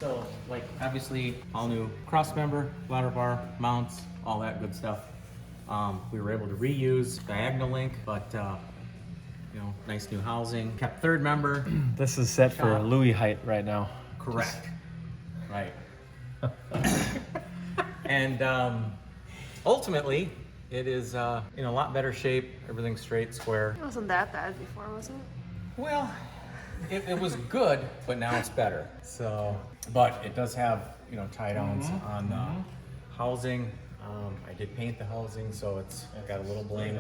So, like, obviously, all new cross member, ladder bar, mounts, all that good stuff. We were able to reuse diagonal link, but you know, nice new housing. Kept third member. This is set for Louis height right now. Correct. Right. And ultimately, it is in a lot better shape. Everything's straight, square. It wasn't that bad before, was it? Well, it was good, but now it's better. So, but it does have, you know, tie downs on the housing. I did paint the housing, so it's got a little bling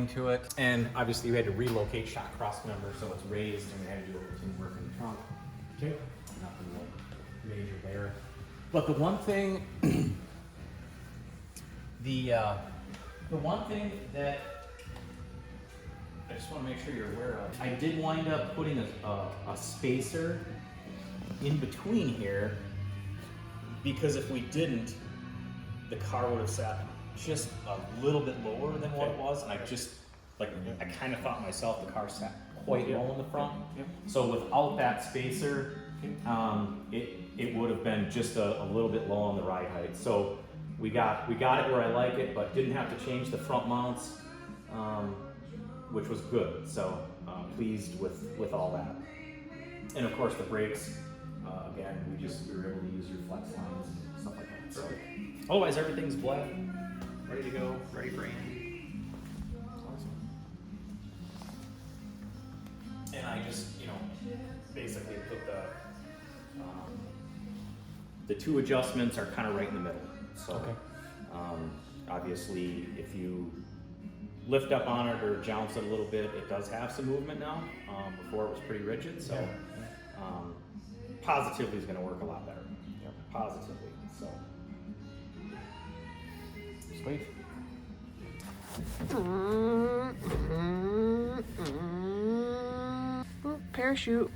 to it. And obviously we had to relocate shock cross member, so it's raised, and we had to do a little team work in the trunk. Okay. Nothing real major there. But the one thing, the one thing that I just want to make sure you're aware of, I did wind up putting a spacer in between here, because if we didn't, the car would have sat just a little bit lower than what it was, and I just, like, I kind of thought myself the car sat quite low in the front. So without that spacer, it would have been just a little bit low on the ride height. So we got it where I like it, but didn't have to change the front mounts, which was good. So pleased with all that. And of course the brakes, again, we were able to use your flex lines and stuff like that. So otherwise everything's black, ready to go, ready for Andy. Awesome. And I just, you know, basically put the two adjustments are kind of right in the middle. So obviously if you lift up on it or jounce it a little bit, it does have some movement now. Before it was pretty rigid, so positively is going to work a lot better. Positively, so. Sweet. Parachute.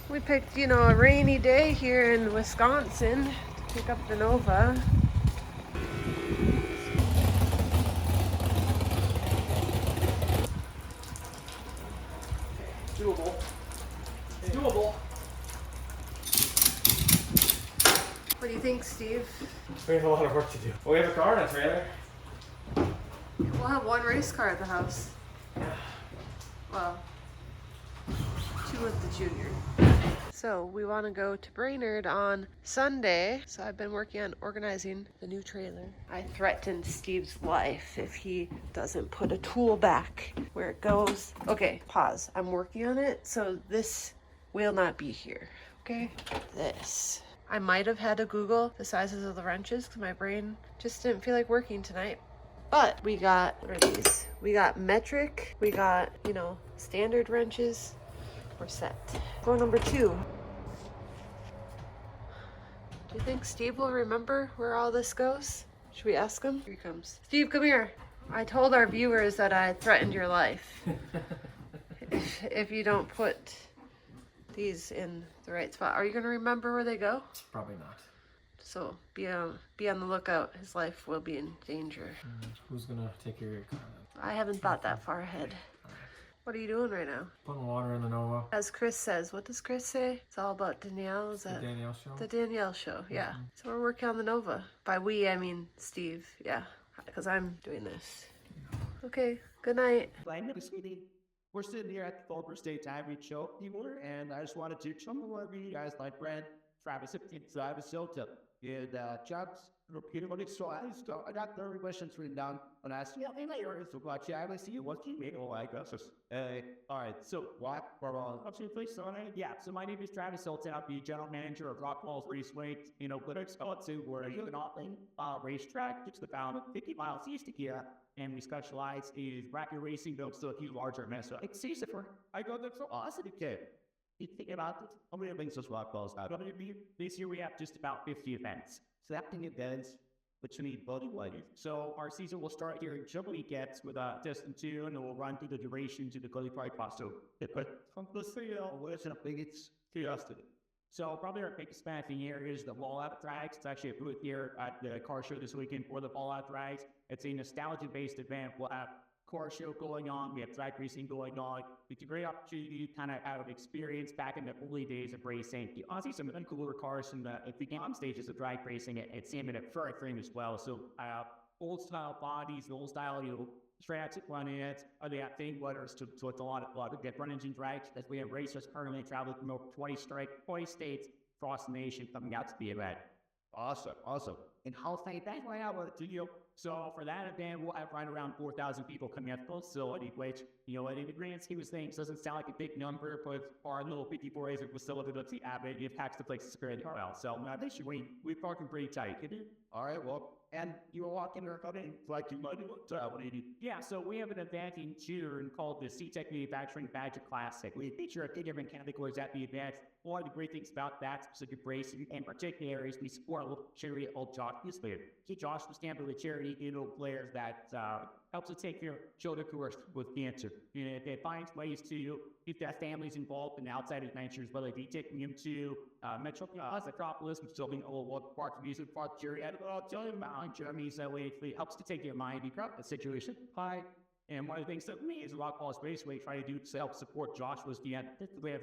We picked, you know, a rainy day here in Wisconsin to pick up the Nova. Doable. It's doable. What do you think, Steve? We have a lot of work to do. Well, we have a car and a trailer. We'll have one race car at the house. Well, two with the junior. So we want to go to Brainerd on Sunday. So I've been working on organizing the new trailer. I threatened Steve's life if he doesn't put a tool back where it goes. Okay, pause. I'm working on it, so this will not be here. Okay, this. I might have had to Google the sizes of the wrenches because my brain just didn't feel like working tonight. But we got, what are these? We got metric, we got, you know, standard wrenches. We're set. Floor number 2. Do you think Steve will remember where all this goes? Should we ask him? Here he comes. Steve, come here. I told our viewers that I threatened your life. if you don't put these in the right spot. Are you going to remember where they go? Probably not. So be on the lookout. His life will be in danger. Who's gonna take care of your car then? I haven't thought that far ahead. What are you doing right now? Putting water in the Nova. As Chris says, what does Chris say? It's all about Danielle. Is that The Danielle show? the Danielle show? Yeah. So we're working on the Nova. By we, I mean Steve. Yeah, because I'm doing this. Okay. Good night. We're sitting here at the Fulton State Diamond Show, and I just wanted to show you guys like Brent, Travis, and Travis Hilton. And Chubbs repeatedly, so I got 30 questions written down, and I asked, so watch I see you, what you make, like us. All right, so what? Absolutely, so so my name is Travis Hilton. I'm the general manager of Rockfalls Raceway. You know, but it's we're an open racetrack, just about 50 miles east of here. And we specialize in bracket racing, though still a few larger mess up. Excuse me, I got that so awesome, kid. You think about it? How many things does Rockfalls have? This year we have just about 50 events. So that many events, which we need voting ladies. So our season will start here in Jumbo weekends with Destin 2, and it will run through the duration to the qualified pass. So, let's see, where's the biggest curiosity? So probably our biggest event of the year is the Fallout Drags. It's actually a booth here at the car show this weekend for the Fallout Drags. It's a nostalgia-based event. We'll have car show going on. We have drag racing going on. It's a great opportunity to kind of have experience back in the early days of racing. You honestly some of the cooler cars in the beginning stages of drag racing at Sam and at Furry Frame as well. So old style bodies, the old style, transit run-ins, they have thing letters to it's a lot of good run engine drags as we have racers currently traveling from over 20 states across the nation coming out to the event. Awesome. And how thank that's why I wanted to you. So for that event, we'll have right around 4,000 people coming out to the facility, which, in the grand scheme of things, doesn't sound like a big number, but our little 54 acre facility that's the Abbott, it packs the place to spread well. So we're parking pretty tight. All right, well, and you were walking or coming like you might do. Yeah, so we have an event in June called the C-Tech Manufacturing Badger Classic. We feature a few different categories at the event. One of the great things about that specific racing in particular is we support a little charity called Josh Newsletter. Josh was stamped with a charity, players that helps to take care of children who are with cancer. It finds ways to keep their families involved in outside adventures, whether it be taking them to Metropolis, which is building a little parts of music park charity. I'll tell you about Jeremy, so it helps to take your mind out of the situation. And one of the things that we as Rockfalls Raceway try to do to help support Josh was we have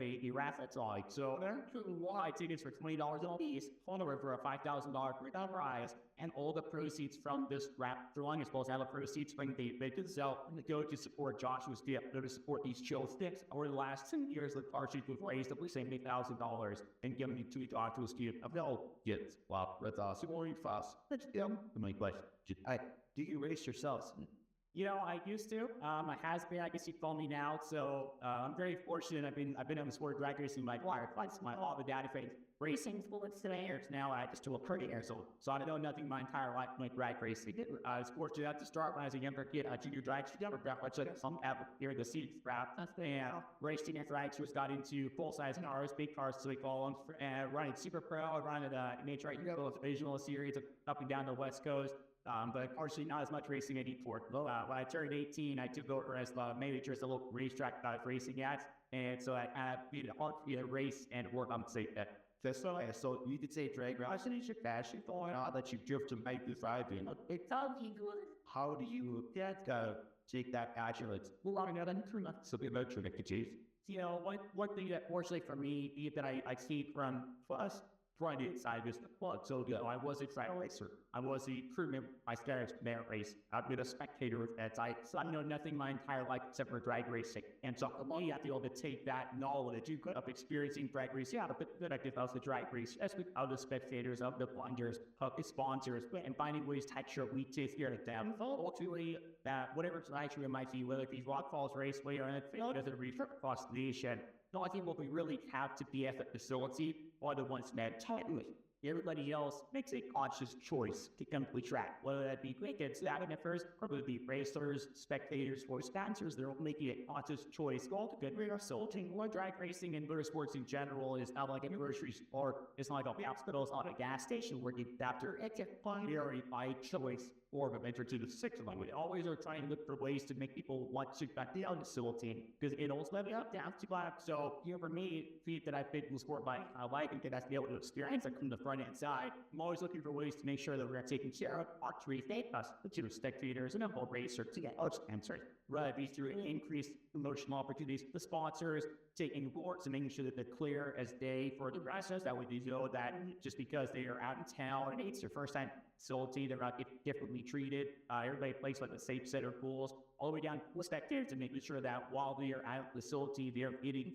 a raffle. So they're why tickets for $20 a piece, on over for a $5,000 prize, and all the proceeds from this raffle drawing, as well as all the proceeds from the event itself, go to support Joshua's gift, go to support these chill sticks. Over the last 10 years, the car sheet was raised up to $70,000 and given to Joshua's gift of all gifts. Wow, that's awesome. More fast. Let's go. My question: do you race yourselves? I used to. I has been. I guess you'd call me now. So I'm very fortunate. I've been on the sport of drag racing my life. All the data phase racing for 7 years now. I just do a pretty years old. So I know nothing my entire life like drag racing. I was fortunate to start when I was a younger kid. Junior drag jumper draft. I took some here the seats draft. Racing and drag was got into full size cars, big cars, so we call them. Running super pro. Running nature visual series up and down the West Coast. But unfortunately, not as much racing anymore. When I turned 18, I took over as the manager at the local racetrack I was racing at. And so I kind of made it hard for me to race and work on say that. So you could say drag racing is your passion going on that you drift to make this ride. It sounds good. How do you take that passion? It's so be about to one thing that fortunately for me that I see from us front inside this plug. So I was a track racer. I was a crew member. I started merit race. I've been a spectator of that. So I know nothing my entire life except for drag racing. And so you have to be able to take that knowledge you could of experiencing drag racing out of it. But I did also drag race as with other spectators, of the blinders, of the sponsors, and finding ways to make sure we take care of them. Ultimately, whatever actually it might be, whether it be Rockfalls Raceway or anything, doesn't refer across the nation. No, I think what we really have to be at the facility are the ones that tightly. Everybody else makes a conscious choice to complete track, whether that be tickets, staffers, or whether it be racers, spectators, or sponsors. They're all making a conscious choice. All the good resulting or drag racing and motorsports in general is not like a grocery store. It's not like a hospital. It's not a gas station where you have to binary by choice or of enter to the sixth one. We always are trying to look for ways to make people want to back down the facility because it also let me up down to black. So for me, that I've been in the sport by I like and that's be able to experience it from the front end side. I'm always looking for ways to make sure that we're taking care of our trees, us, the spectators, and a racer to get answers. Right, these through increased promotional opportunities, the sponsors taking boards and making sure that they're clear as day for the process. That way they know that just because they are out in town and it's their first time facility, they're not getting differently treated. Everybody plays like the safe set of rules, all the way down to spectators and making sure that while they are at the facility, they're getting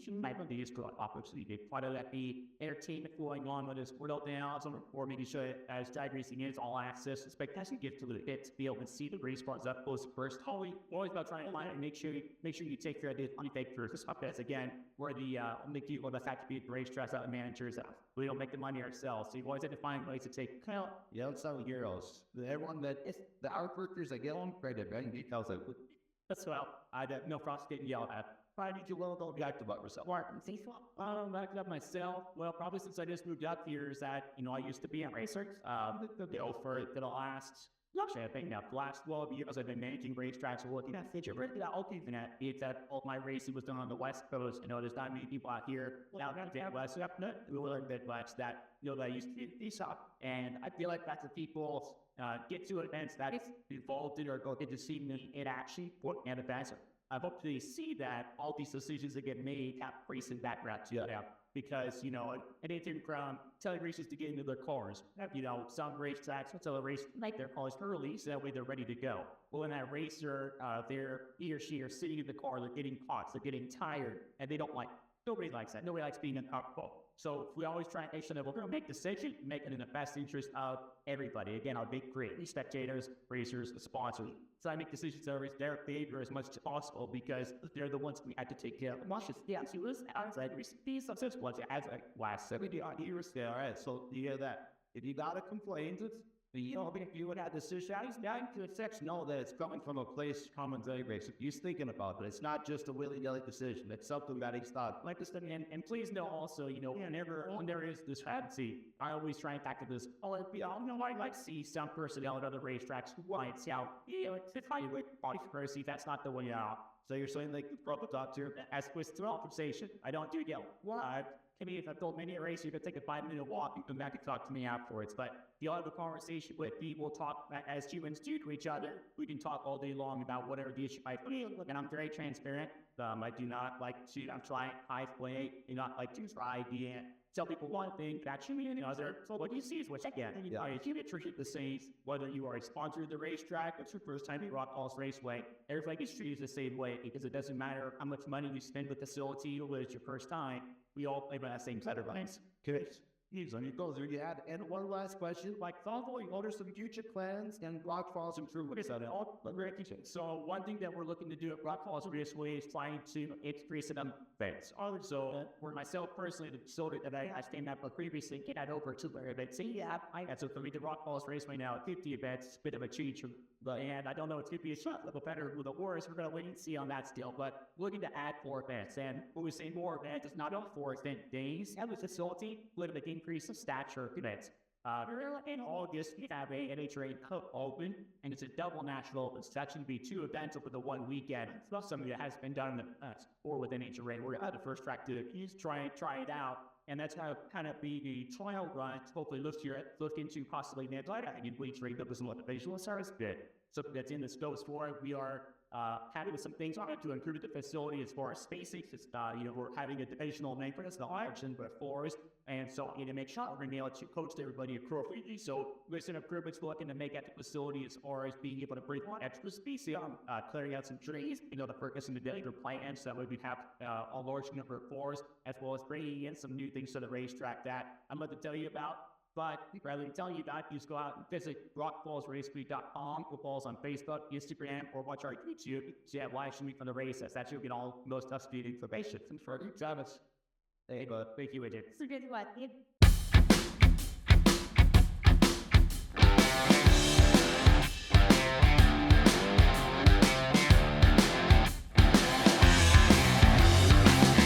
these opportunity. Whether that be entertainment going on with this world now, or making sure as drag racing is all access, spectators get to the pit to be able to see the race cars up close first. Always about trying to line and make sure you take care of the unfake first. That's again where the the fact to be the racetracks out the managers out. We don't make the money ourselves. So you always have to find ways to take it's not heroes. Everyone that is the outworkers that get on credit, right? Details that that's well. I have no problem getting yelled at. Why did you don't react about yourself? Back up myself. Well, probably since I just moved up here is that I used to be a racer. For the last Actually, I think now, the last 12 years I've been managing racetracks and looking at feature. Really, all keeping that is that all my racing was done on the West Coast. You know, there's not many people out here out in the Midwest, Midwest that, you know, that used to be up. And I feel like that's the people get to events that is involved in or go get to see me in action, working at events. I hope to see that all these decisions that get made have racing background to them. Because, you know, anything from telling racers to get into their cars, you know, some racetracks will tell a racer to make their cars early so that way they're ready to go. Well, when that racer, he or she are sitting in the car, they're getting hot, they're getting tired, and they don't like, nobody likes that. Nobody likes being uncomfortable. So we always try and make sure that we're going to make decisions, make it in the best interest of everybody. Again, our big three, the spectators, racers, the sponsors. So I make decisions that are in their favor as much as possible because they're the ones we had to take care of. Watch this. Yeah, she was outside. These subsets was as like last 70 odd years there. All right, so you hear that. If you got a complaint, you know, if you would have decisions, now you can know that it's coming from a place common database. He's thinking about it. It's not just a willy-nilly decision. It's something that he's thought. Like this, and please know also, you know, whenever when there is this fantasy, I always try and tackle this. Oh, you know, I like see some personnel at other racetracks who might say, you know, it's fine with body conspiracy. That's not the way you are. So you're saying like the proper doctor as with conversation. I don't do yell. What? I mean, if I've told many a racer, you could take a 5-minute walk, you come back and talk to me afterwards. But you'll have a conversation with me. We'll talk as humans do to each other. We can talk all day long about whatever the issue might be. And I'm very transparent. I do not like to, I'm trying high play, do not like to try and tell people one thing, but actually another. So what you see is what you get. And, you know, if you get treated the same, whether you are a sponsor of the racetrack, it's your first time at Rockfalls Raceway, everybody gets treated the same way because it doesn't matter how much money you spend with the facility or whether it's your first time. We all play by that same set of lines. Good. On your goals, you had. And one last question, like following, what are some future plans and Rockfalls improvements? So one thing that we're looking to do at Rockfalls Raceway is trying to increase in events. So for myself personally, the facility that I stand up with previously, get that over to where events. So for me, the Rockfalls Raceway now at 50 events, it's a bit of a change. And I don't know, it's going to be a shot level better with the worse. We're going to wait and see on that still. But looking to add more events. And when we say more events, it's not on 4 event days. At the facility, looking to increase the stature of events. In August, we have a NHRA Cup Open, and it's a double national open. So that's going to be 2 events over the one weekend. It's not something that has been done in the past or with NHRA. We're going to have the first track to try it out. And that's how kind of be the trial run. Hopefully, look into possibly an I think in bleach rate that was a motivational service bit. Something that's in the scopes for it. We are having some things on it to improve the facility as far as spacing. You know, we're having a divisional name for this, the option, but forest. And so I need to make sure we're going to be able to coach everybody appropriately. So there's some improvements we're looking to make at the facility as far as being able to bring on extra species, clearing out some trees, you know, the purpose in the daily plans so that way we have a large number of forests, as well as bringing in some new things to the racetrack that I'm going to tell you about. But rather than telling you that, you just go out and visit rockfallsraceway.com, Rockfalls on Facebook, Instagram, or watch our YouTube. So you have live streaming from the races. That's where you get all most up-to-date information. And for Travis, thank you, Agent. So good luck.